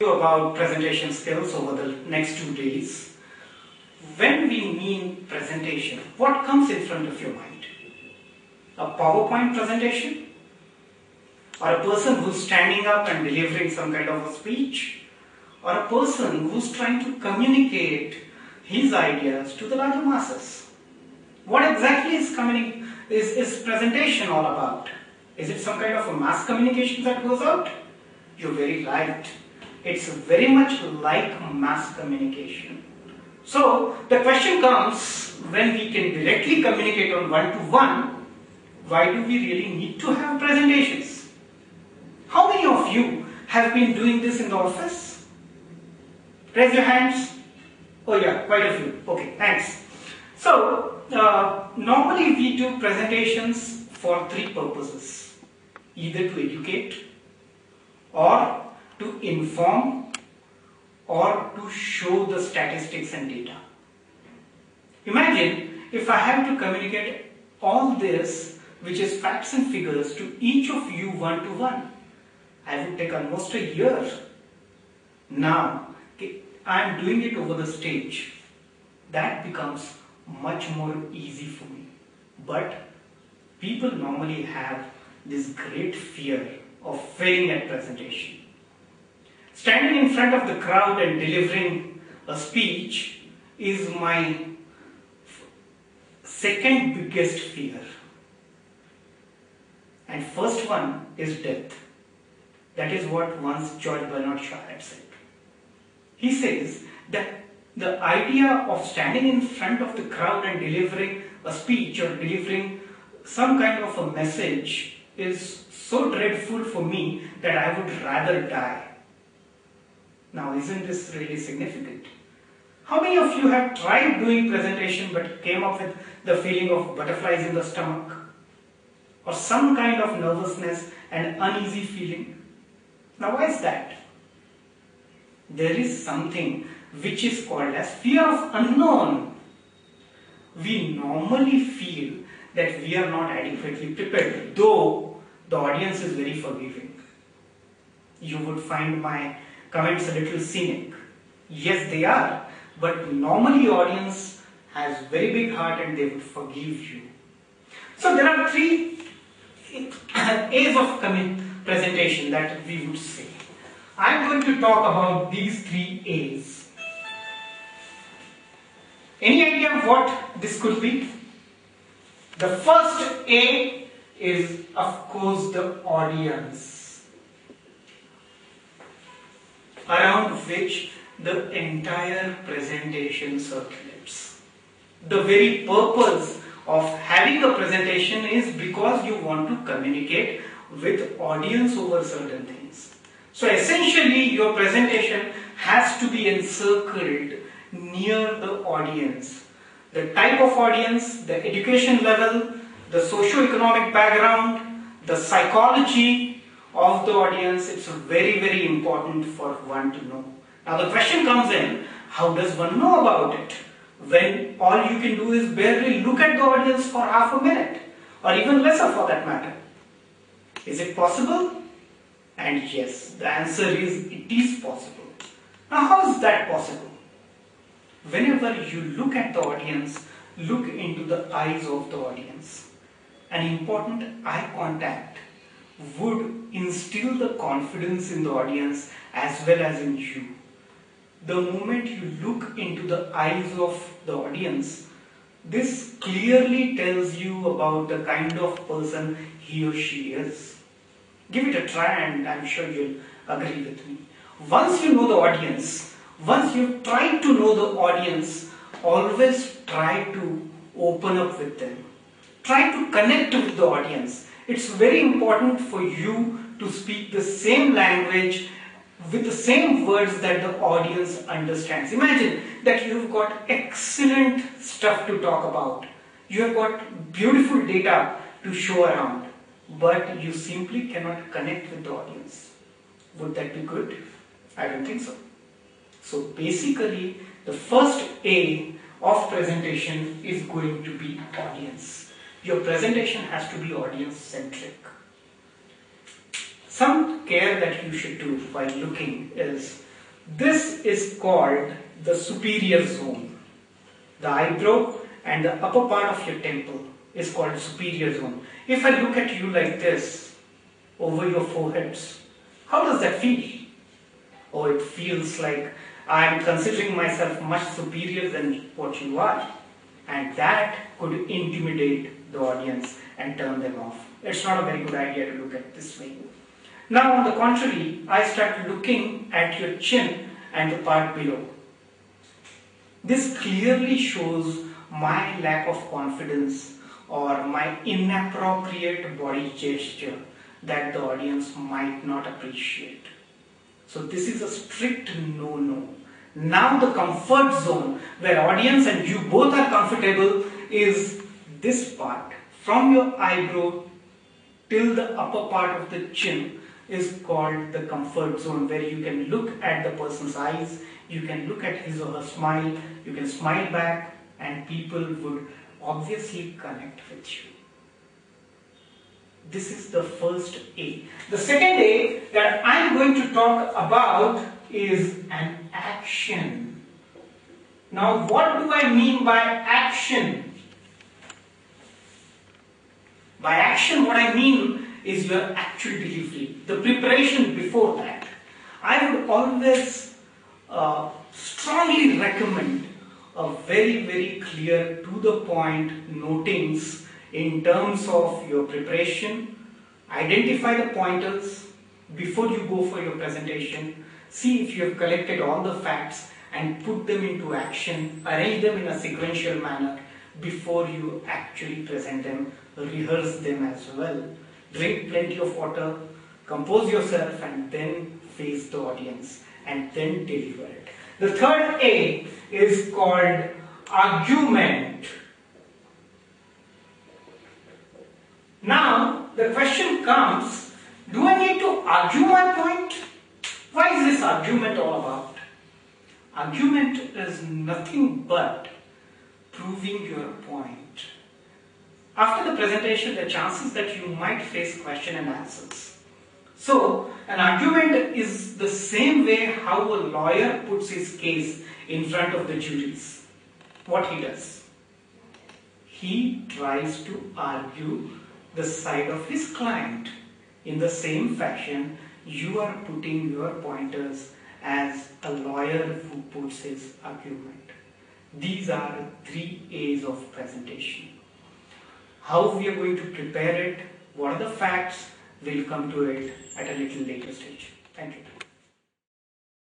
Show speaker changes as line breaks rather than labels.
About presentation skills over the next 2 days. When we mean presentation, what comes in front of your mind? A PowerPoint presentation? Or a person who's standing up and delivering some kind of a speech? Or a person who's trying to communicate his ideas to the larger masses? What exactly is presentation all about? Is it some kind of a mass communication that goes out? You're very right. It's very much like mass communication. So the question comes, when we can directly communicate on one-to-one, why do we really need to have presentations? How many of you have been doing this in the office? Raise your hands. Oh yeah, quite a few. Okay, thanks. So normally we do presentations for 3 purposes. Either to educate, or to inform, or to show the statistics and data. Imagine if I have to communicate all this, which is facts and figures, to each of you one-to-one. I would take almost a year. Now, I am doing it over the stage. That becomes much more easy for me. But people normally have this great fear of failing at presentation. Standing in front of the crowd and delivering a speech is my second biggest fear. And first one is death. That is what once George Bernard Shaw had said. He says that the idea of standing in front of the crowd and delivering a speech or delivering some kind of a message is so dreadful for me that I would rather die. Now, isn't this really significant? How many of you have tried doing presentation but came up with the feeling of butterflies in the stomach? Or some kind of nervousness and uneasy feeling? Now, why is that? There is something which is called as fear of unknown. We normally feel that we are not adequately prepared, though the audience is very forgiving. You would find my comments a little cynic. Yes, they are, but normally audience has very big heart and they would forgive you. So there are 3 A's of presentation that we would say. I'm going to talk about these 3 A's. Any idea of what this could be? The first A is, of course, the audience, around which the entire presentation circulates. The very purpose of having a presentation is because you want to communicate with audience over certain things. So essentially your presentation has to be encircled near the audience. The type of audience, the education level, the socio-economic background, the psychology of the audience, it's very, very important for one to know. Now the question comes in, how does one know about it when all you can do is barely look at the audience for half a minute or even lesser for that matter? Is it possible? And yes, the answer is it is possible. Now how is that possible? Whenever you look at the audience, look into the eyes of the audience. An important eye contact would instill the confidence in the audience as well as in you. The moment you look into the eyes of the audience, this clearly tells you about the kind of person he or she is. Give it a try and I'm sure you'll agree with me. Once you know the audience, once you've tried to know the audience, always try to open up with them. Try to connect with the audience. It's very important for you to speak the same language with the same words that the audience understands. Imagine that you've got excellent stuff to talk about. You have got beautiful data to show around, but you simply cannot connect with the audience. Would that be good? I don't think so. So basically, the first A of presentation is going to be audience. Your presentation has to be audience-centric. Some care that you should do while looking is This is called the superior zone. The eyebrow and the upper part of your temple is called superior zone. If I look at you like this, over your foreheads, how does that feel? Oh, it feels like I am considering myself much superior than what you are. And that could intimidate the audience and turn them off. It's not a very good idea to look at this way. Now, on the contrary, I start looking at your chin and the part below. This clearly shows my lack of confidence or my inappropriate body gesture that the audience might not appreciate. So this is a strict no-no. Now the comfort zone where audience and you both are comfortable is this part. From your eyebrow till the upper part of the chin is called the comfort zone, where you can look at the person's eyes, you can look at his or her smile, you can smile back, and people would obviously connect with you. This is the first A. The second A that I'm going to talk about is an action. Now, what do I mean by action? By action, what I mean is your actual delivery, the preparation before that. I would always strongly recommend a very, very clear, to the point notings in terms of your preparation. Identify the pointers before you go for your presentation. See if you have collected all the facts and put them into action. Arrange them in a sequential manner before you actually present them. Rehearse them as well. Drink plenty of water, compose yourself, and then face the audience and then deliver it. The third A is called argument. Now, the question comes, do I need to argue my point? What is this argument all about? Argument is nothing but proving your point. After the presentation, the chances that you might face question and answers. So, an argument is the same way how a lawyer puts his case in front of the juries. What he does? He tries to argue the side of his client. In the same fashion, you are putting your pointers as a lawyer who puts his argument. These are 3 A's of presentation. How we are going to prepare it, what are the facts, we'll come to it at a little later stage. Thank you.